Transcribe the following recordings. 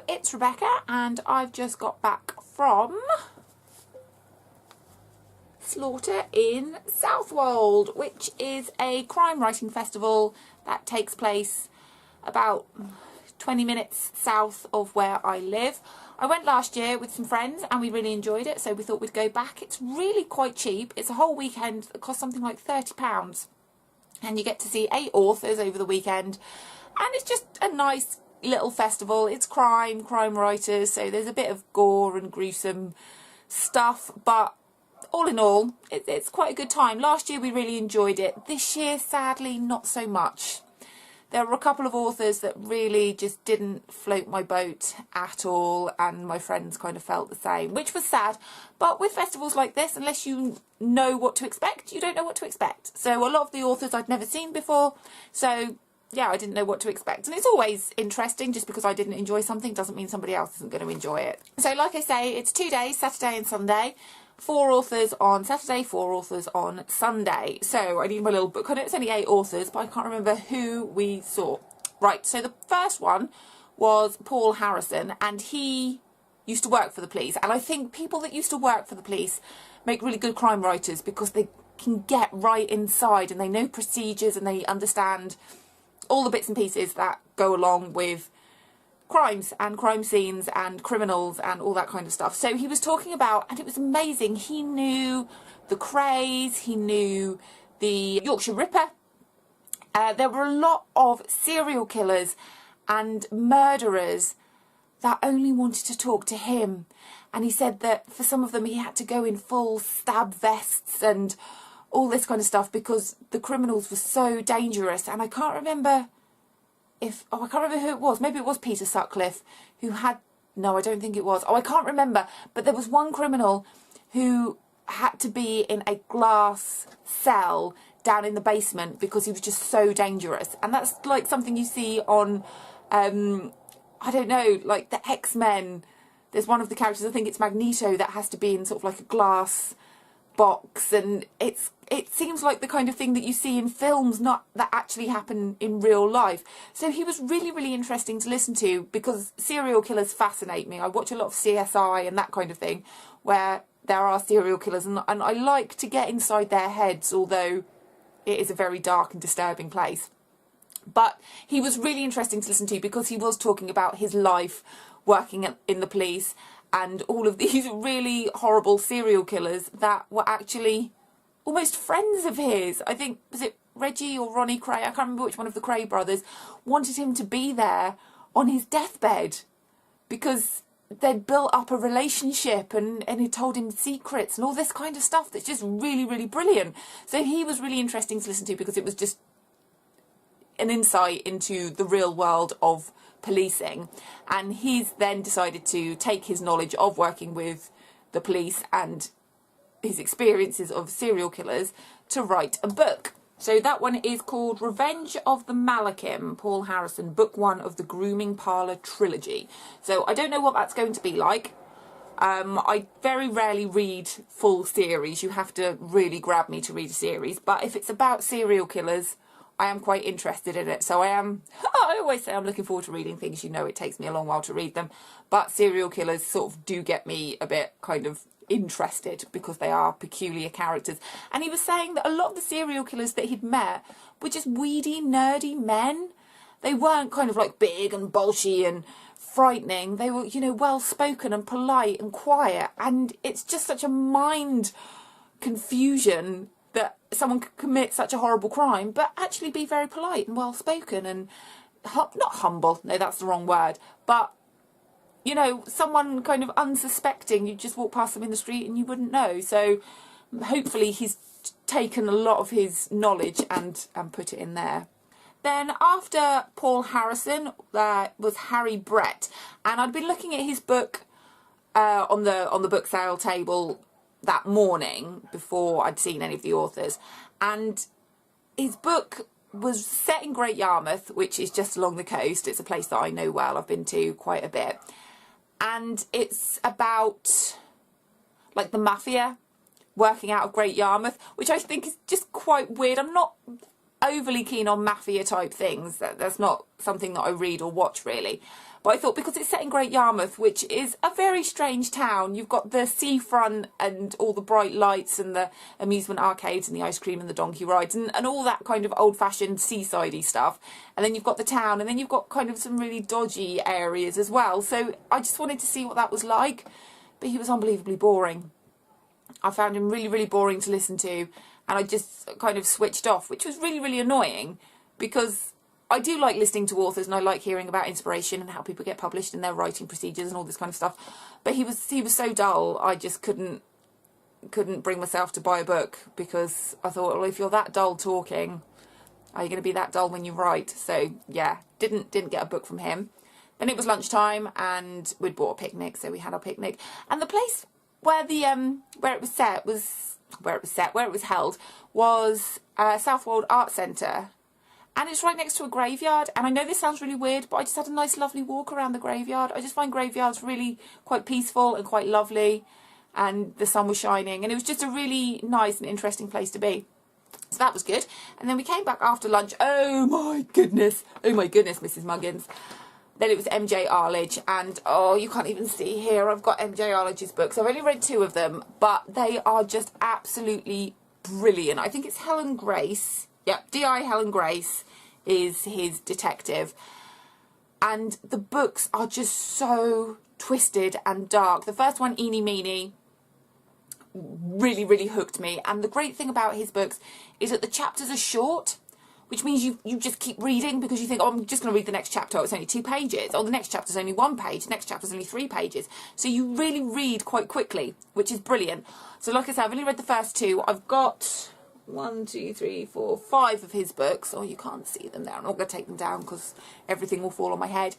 it's Rebecca and I've just got back from Slaughter in Southwold, which is a crime writing festival that takes place about 20 minutes south of where I live. I went last year with some friends and we really enjoyed it, so we thought we'd go back. It's really quite cheap. It's a whole weekend that costs something like £30 and you get to see 8 authors over the weekend, and it's just a nice little festival. It's crime writers, so there's a bit of gore and gruesome stuff, but all in all it's quite a good time. Last year we really enjoyed it. This year sadly not so much. There were a couple of authors that really just didn't float my boat at all, and my friends kind of felt the same, which was sad. But with festivals like this, unless you know what to expect, you don't know what to expect. So a lot of the authors I'd never seen before, so yeah, I didn't know what to expect. And it's always interesting. Just because I didn't enjoy something doesn't mean somebody else isn't going to enjoy it. So like I say, it's 2 days, Saturday and Sunday. 4 authors on Saturday, 4 authors on Sunday. So I need my little book on it. It's only 8 authors, but I can't remember who we saw. Right, so the first one was Paul Harrison, and he used to work for the police. And I think people that used to work for the police make really good crime writers because they can get right inside and they know procedures and they understand all the bits and pieces that go along with crimes and crime scenes and criminals and all that kind of stuff. So he was talking about, and it was amazing, he knew the Krays, he knew the Yorkshire Ripper. There were a lot of serial killers and murderers that only wanted to talk to him. And he said that for some of them he had to go in full stab vests and all this kind of stuff because the criminals were so dangerous. And I can't remember I can't remember who it was. Maybe it was Peter Sutcliffe who had... No, I don't think it was. Oh, I can't remember. But there was one criminal who had to be in a glass cell down in the basement because he was just so dangerous. And that's like something you see on, I don't know, like the X-Men. There's one of the characters, I think it's Magneto, that has to be in sort of like a glass box, and it seems like the kind of thing that you see in films, not that actually happen in real life. So he was really interesting to listen to because serial killers fascinate me. I watch a lot of CSI and that kind of thing where there are serial killers, and I like to get inside their heads, although it is a very dark and disturbing place. But he was really interesting to listen to because he was talking about his life working in the police and all of these really horrible serial killers that were actually almost friends of his. I think, was it Reggie or Ronnie Kray? I can't remember which one of the Kray brothers wanted him to be there on his deathbed because they'd built up a relationship and he told him secrets and all this kind of stuff that's just really brilliant. So he was really interesting to listen to because it was just an insight into the real world of policing. And he's then decided to take his knowledge of working with the police and his experiences of serial killers to write a book. So that one is called Revenge of the Malachim, Paul Harrison, book 1 of the Grooming Parlour trilogy. So I don't know what that's going to be like. I very rarely read full series. You have to really grab me to read a series. But if it's about serial killers, I am quite interested in it. So I always say I'm looking forward to reading things. You know, it takes me a long while to read them. But serial killers sort of do get me a bit kind of interested because they are peculiar characters. And he was saying that a lot of the serial killers that he'd met were just weedy, nerdy men. They weren't kind of like big and bolshy and frightening. They were, you know, well-spoken and polite and quiet. And it's just such a mind confusion that someone could commit such a horrible crime but actually be very polite and well-spoken and not humble, no, that's the wrong word, but you know, someone kind of unsuspecting. You just walk past them in the street and you wouldn't know. So hopefully he's taken a lot of his knowledge and put it in there. Then after Paul Harrison was Harry Brett, and I'd been looking at his book on the book sale table that morning before I'd seen any of the authors, and his book was set in Great Yarmouth, which is just along the coast. It's a place that I know well. I've been to quite a bit, and it's about like the mafia working out of Great Yarmouth, which I think is just quite weird. I'm not overly keen on mafia type things. That's not something that I read or watch really. But I thought, because it's set in Great Yarmouth, which is a very strange town, you've got the seafront and all the bright lights and the amusement arcades and the ice cream and the donkey rides and all that kind of old-fashioned seasidey stuff. And then you've got the town, and then you've got kind of some really dodgy areas as well. So I just wanted to see what that was like. But he was unbelievably boring. I found him really, really boring to listen to. And I just kind of switched off, which was really, really annoying, because I do like listening to authors and I like hearing about inspiration and how people get published and their writing procedures and all this kind of stuff. But he was so dull, I just couldn't bring myself to buy a book, because I thought, well, if you're that dull talking, are you going to be that dull when you write? So yeah, didn't get a book from him. Then it was lunchtime and we'd bought a picnic, so we had our picnic. And the place where it was held was Southwold Art Centre. And it's right next to a graveyard. And I know this sounds really weird, but I just had a nice, lovely walk around the graveyard. I just find graveyards really quite peaceful and quite lovely. And the sun was shining. And it was just a really nice and interesting place to be. So that was good. And then we came back after lunch. Oh my goodness, Mrs. Muggins. Then it was MJ Arledge. And oh, you can't even see here, I've got MJ Arledge's books. I've only read 2 of them, but they are just absolutely brilliant. I think it's Helen Grace. Yep, D.I. Helen Grace is his detective. And the books are just so twisted and dark. The first one, Eeny Meeny, really, really hooked me. And the great thing about his books is that the chapters are short, which means you just keep reading, because you think, oh, I'm just going to read the next chapter. Oh, it's only 2 pages. Oh, the next chapter's only 1 page. The next chapter's only 3 pages. So you really read quite quickly, which is brilliant. So like I said, I've only read the first 2. I've got 1, 2, 3, 4, 5 of his books. Oh, you can't see them there. I'm not going to take them down because everything will fall on my head.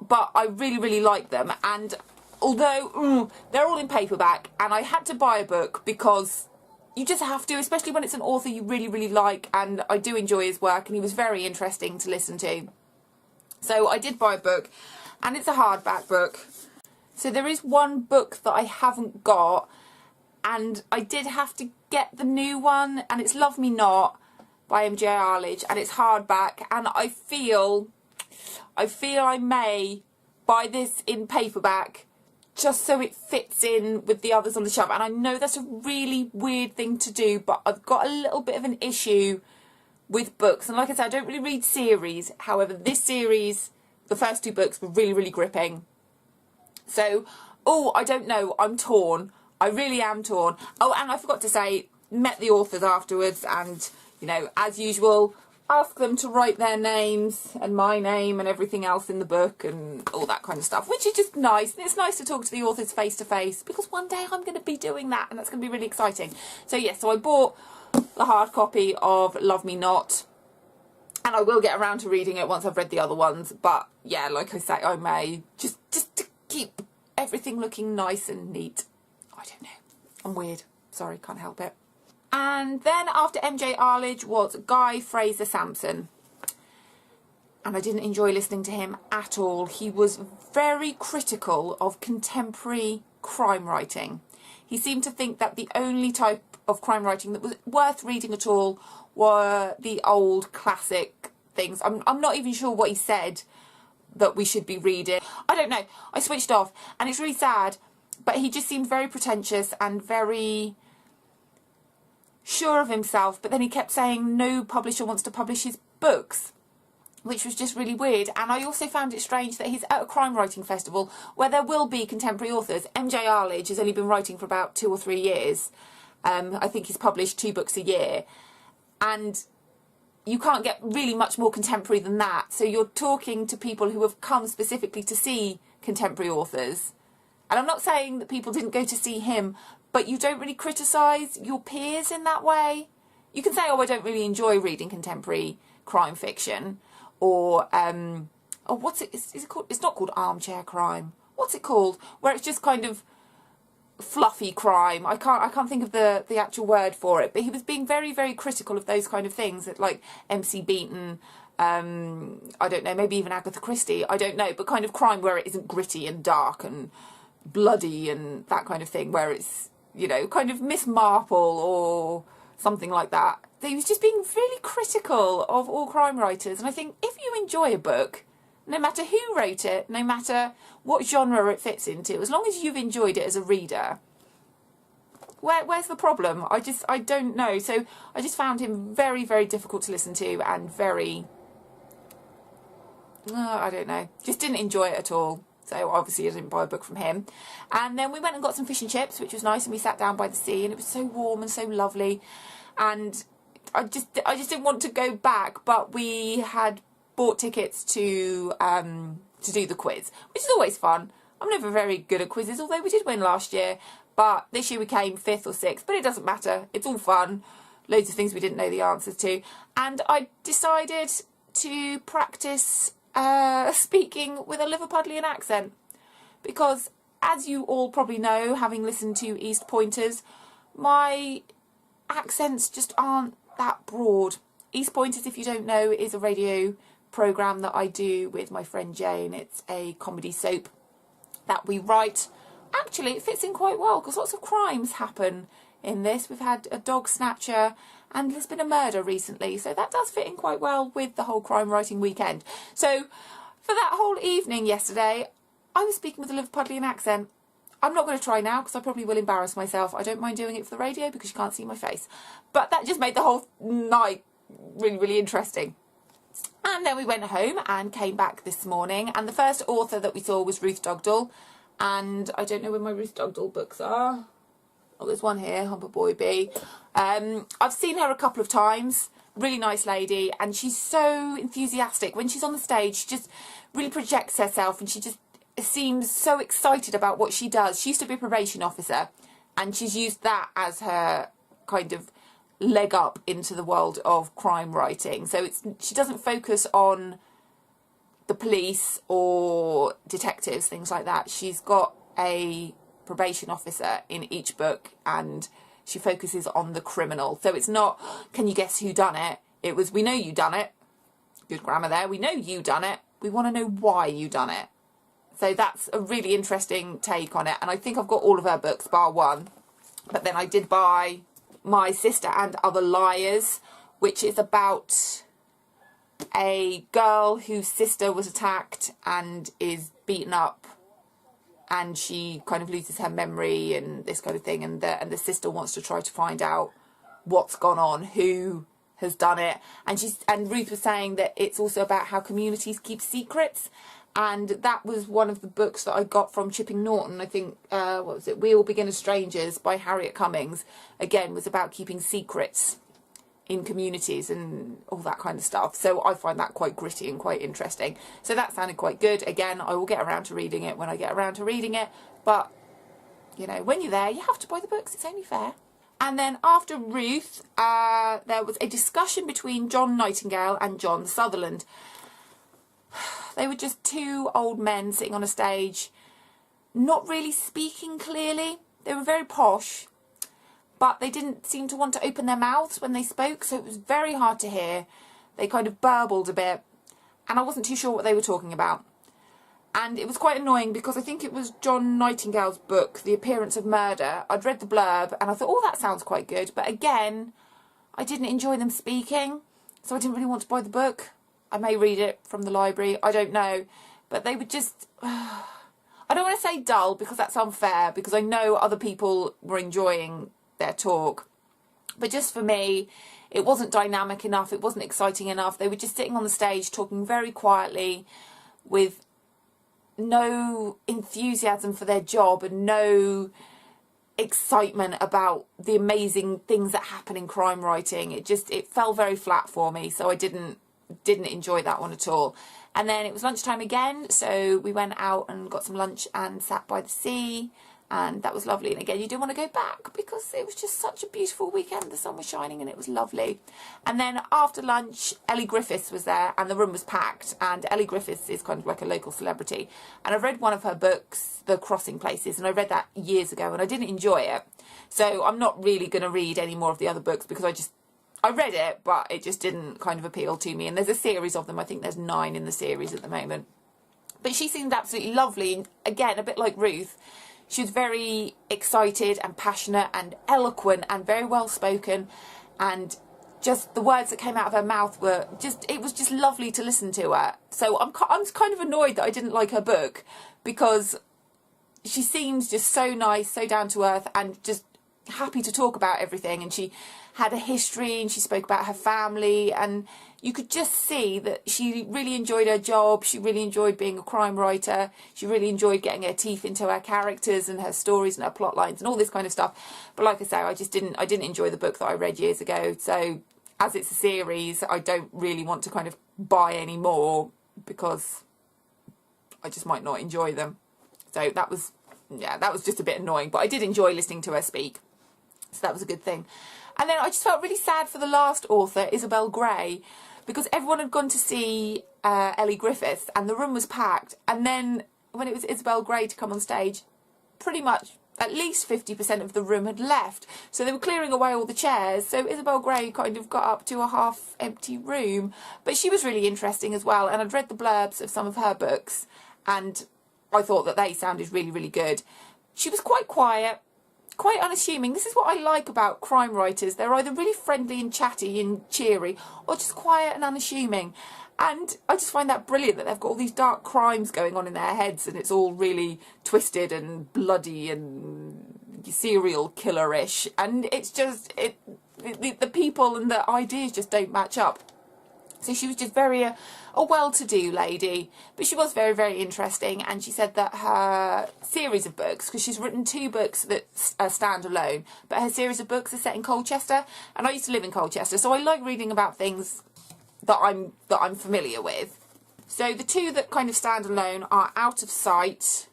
But I really, really like them. And although they're all in paperback, and I had to buy a book because you just have to, especially when it's an author you really, really like. And I do enjoy his work, and he was very interesting to listen to. So I did buy a book, and it's a hardback book. So there is one book that I haven't got, and I did have to get the new one, and it's Love Me Not by MJ Arledge, and it's hardback, and I feel I may buy this in paperback just so it fits in with the others on the shelf. And I know that's a really weird thing to do, but I've got a little bit of an issue with books. And like I said, I don't really read series. However, this series, the first 2 books were really, really gripping. So, oh, I don't know, I'm torn. I really am torn. Oh, and I forgot to say, met the authors afterwards, and, you know, as usual, ask them to write their names and my name and everything else in the book and all that kind of stuff, which is just nice. And it's nice to talk to the authors face to face, because one day I'm going to be doing that, and that's going to be really exciting. So yes, so I bought the hard copy of Love Me Not, and I will get around to reading it once I've read the other ones. But yeah, like I say, I may just to keep everything looking nice and neat. I don't know. I'm weird. Sorry, can't help it. And then after MJ Arledge was Guy Fraser Sampson. And I didn't enjoy listening to him at all. He was very critical of contemporary crime writing. He seemed to think that the only type of crime writing that was worth reading at all were the old classic things. I'm not even sure what he said that we should be reading. I don't know. I switched off, and it's really sad. But he just seemed very pretentious and very sure of himself. But then he kept saying no publisher wants to publish his books, which was just really weird. And I also found it strange that he's at a crime writing festival where there will be contemporary authors. MJ Arledge has only been writing for about 2 or 3 years. I think he's published 2 books a year. And you can't get really much more contemporary than that. So you're talking to people who have come specifically to see contemporary authors. And I'm not saying that people didn't go to see him, but you don't really criticise your peers in that way. You can say, oh, I don't really enjoy reading contemporary crime fiction. Or, oh, what's it? Is it called? It's not called armchair crime. What's it called? Where it's just kind of fluffy crime. I can't think of the actual word for it. But he was being very, very critical of those kind of things, that like MC Beaton, I don't know, maybe even Agatha Christie, I don't know, but kind of crime where it isn't gritty and dark and bloody and that kind of thing, where it's, you know, kind of Miss Marple or something like that. He was just being really critical of all crime writers. And I think if you enjoy a book, no matter who wrote it, no matter what genre it fits into, as long as you've enjoyed it as a reader, where's the problem? I don't know. So I just found him very, very difficult to listen to and very, I don't know, just didn't enjoy it at all. So obviously I didn't buy a book from him. And then we went and got some fish and chips, which was nice, and we sat down by the sea, and it was so warm and so lovely. And I just didn't want to go back, but we had bought tickets to do the quiz, which is always fun. I'm never very good at quizzes, although we did win last year. But this year we came 5th or 6th, but it doesn't matter. It's all fun. Loads of things we didn't know the answers to. And I decided to practice speaking with a Liverpudlian accent, because as you all probably know, having listened to East Pointers, my accents just aren't that broad. East Pointers, if you don't know, is a radio programme that I do with my friend Jane. It's a comedy soap that we write. Actually, it fits in quite well because lots of crimes happen in this. We've had a dog snatcher and there's been a murder recently, so that does fit in quite well with the whole crime writing weekend. So for that whole evening yesterday, I was speaking with a Liverpudlian accent. I'm not going to try now because I probably will embarrass myself. I don't mind doing it for the radio because you can't see my face. But that just made the whole night really, really interesting. And then we went home and came back this morning, and the first author that we saw was Ruth Dugdale. And I don't know where my Ruth Dugdale books are. Oh, there's one here, Humper Boy B. I've seen her a couple of times. Really nice lady, and she's so enthusiastic. When she's on the stage, she just really projects herself, and she just seems so excited about what she does. She used to be a probation officer, and she's used that as her kind of leg up into the world of crime writing. So she doesn't focus on the police or detectives, things like that. She's got a probation officer in each book, and she focuses on the criminal. So it's not, can you guess who done it? It was, we know you done it. Good grammar there. We know you done it. We want to know why you done it. So that's a really interesting take on it. And I think I've got all of her books, bar one. But then I did buy My Sister and Other Liars, which is about a girl whose sister was attacked and is beaten up, and she kind of loses her memory and this kind of thing, and the sister wants to try to find out what's gone on, who has done it. And Ruth was saying that it's also about how communities keep secrets, and that was one of the books that I got from Chipping Norton. I think what was it, We All Begin as Strangers by Harriet Cummings, again was about keeping secrets in communities and all that kind of stuff. So I find that quite gritty and quite interesting. So that sounded quite good. Again, I will get around to reading it when I get around to reading it. But, you know, when you're there, you have to buy the books. It's only fair. And then after Ruth, there was a discussion between John Nightingale and John Sutherland. They were just two old men sitting on a stage, not really speaking clearly. They were very posh, but they didn't seem to want to open their mouths when they spoke, so it was very hard to hear. They kind of burbled a bit, and I wasn't too sure what they were talking about. And it was quite annoying because I think it was John Nightingale's book, The Appearance of Murder. I'd read the blurb, and I thought, oh, that sounds quite good. But again, I didn't enjoy them speaking, so I didn't really want to buy the book. I may read it from the library, I don't know. But they were just... I don't want to say dull, because that's unfair, because I know other people were enjoying their talk, but just for me it wasn't dynamic enough, it wasn't exciting enough. They were just sitting on the stage talking very quietly with no enthusiasm for their job and no excitement about the amazing things that happen in crime writing. It fell very flat for me, so I didn't enjoy that one at all. And then it was lunchtime again, so we went out and got some lunch and sat by the sea, and that was lovely. And again, you do want to go back because it was just such a beautiful weekend. The sun was shining and it was lovely. And then after lunch, Ellie Griffiths was there, and the room was packed. And Ellie Griffiths is kind of like a local celebrity. And I've read one of her books, The Crossing Places, and I read that years ago and I didn't enjoy it. So I'm not really going to read any more of the other books because I read it, but it just didn't kind of appeal to me. And there's a series of them. I think there's 9 in the series at the moment. But she seemed absolutely lovely. And again, a bit like Ruth, she was very excited and passionate and eloquent and very well spoken. and just the words that came out of her mouth were just, it was just lovely to listen to her. So I'm kind of annoyed that I didn't like her book, because she seems just so nice, so down to earth, and just happy to talk about everything. And she had a history, and she spoke about her family, and you could just see that she really enjoyed her job. She really enjoyed being a crime writer. She really enjoyed getting her teeth into her characters and her stories and her plot lines and all this kind of stuff. But like I say, I didn't enjoy the book that I read years ago. So as it's a series, I don't really want to kind of buy any more, because I just might not enjoy them. So that was just a bit annoying, but I did enjoy listening to her speak. So that was a good thing. And then I just felt really sad for the last author, Isabel Gray, because everyone had gone to see Ellie Griffiths and the room was packed. And then when it was Isabel Gray to come on stage, pretty much at least 50% of the room had left. So they were clearing away all the chairs. So Isabel Gray kind of got up to a half empty room. But she was really interesting as well. And I'd read the blurbs of some of her books, and I thought that they sounded really, really good. She was quite quiet, quite unassuming. This is what I like about crime writers. They're either really friendly and chatty and cheery, or just quiet and unassuming. And I just find that brilliant, that they've got all these dark crimes going on in their heads, and it's all really twisted and bloody and serial killer-ish. And it's just, the people and the ideas just don't match up. So she was just very a well-to-do lady, but she was very, very interesting. And she said that her series of books, because she's written 2 books that stand alone, but her series of books are set in Colchester, and I used to live in Colchester, so I like reading about things that I'm familiar with. So the 2 that kind of stand alone are Out of Sight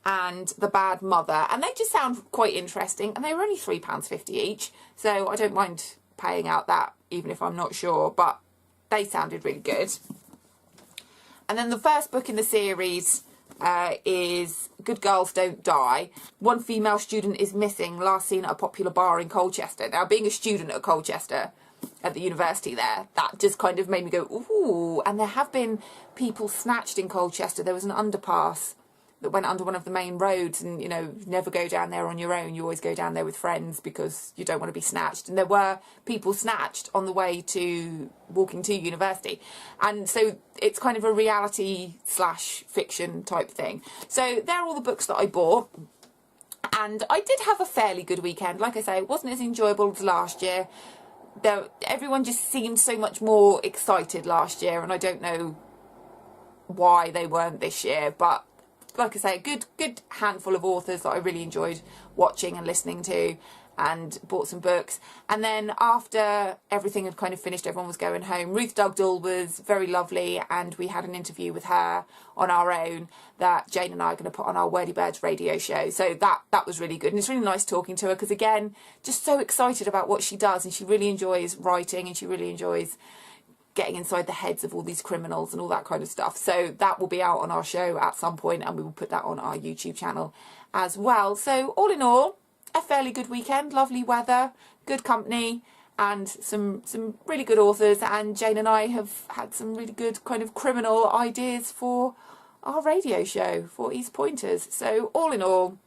and The Bad Mother, and they just sound quite interesting, and they were only £3.50 each, so I don't mind paying out that, even if I'm not sure, but they sounded really good. And then the first book in the series is Good Girls Don't Die. One female student is missing, last seen at a popular bar in Colchester. Now, being a student at Colchester, at the university there, that just kind of made me go, ooh. And there have been people snatched in Colchester. There was an underpass that went under one of the main roads, and, you know, you never go down there on your own. You always go down there with friends, because you don't want to be snatched. And there were people snatched on the way to walking to university. And so it's kind of a reality / fiction type thing. So they're all the books that I bought. And I did have a fairly good weekend. Like I say, it wasn't as enjoyable as last year. Everyone just seemed so much more excited last year, and I don't know why they weren't this year, but like I say, a good handful of authors that I really enjoyed watching and listening to, and bought some books. And then after everything had kind of finished, everyone was going home, Ruth Dugdale was very lovely, and we had an interview with her on our own that Jane and I are going to put on our Wordy Birds radio show. So that was really good, and it's really nice talking to her, because again, just so excited about what she does, and she really enjoys writing, and she really enjoys getting inside the heads of all these criminals and all that kind of stuff. So that will be out on our show at some point, and we will put that on our YouTube channel as well. So all in all, a fairly good weekend, lovely weather, good company, and some really good authors. And Jane and I have had some really good kind of criminal ideas for our radio show for East Pointers. So all in all,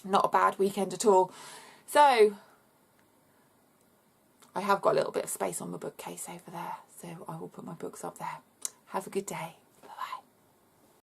not a bad weekend at all. So I have got a little bit of space on my bookcase over there, so I will put my books up there. Have a good day.